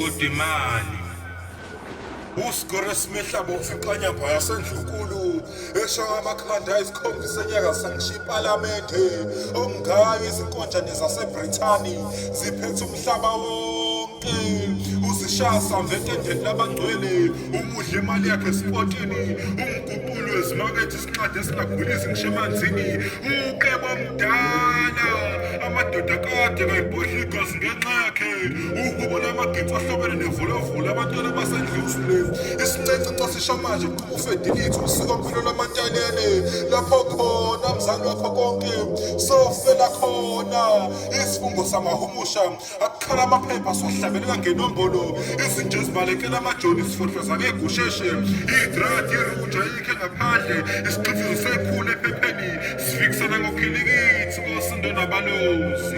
kodwa imali. Usigore simihlaba ufiqanyamba yasendlunkulu eshaya amakhanda ayisikhombisa enyaka sangishiya iPhalamende ongayo izinkonjane zaseBrithani ziphethe umhlaba wonke uzishaya samvete endeni labangcwele umudla imali yakhe esipotini umguqulo wezimakethe isiqade esingagulisi ngisho emanzini ukebo mdala amadoda kade kayibhodla igazi ngenxa yakhe ukubona amagetsi ahlobene nevolovolo abantwana basendluzule isincece sisho manje quba ufedilithu usikompilo lwamantanene lapho khona mzali wakho konke sofela khona isifungo samahumusha akukhala amaphepha siwahlabelela ngenombolo izinto ezibalekela amajoni sifohloza ngegusheshe idrati iruja ikhe ngaphandle isiqhifizo sephula ephepheni sifikisana ngokhilikithi kosindo nabalozi.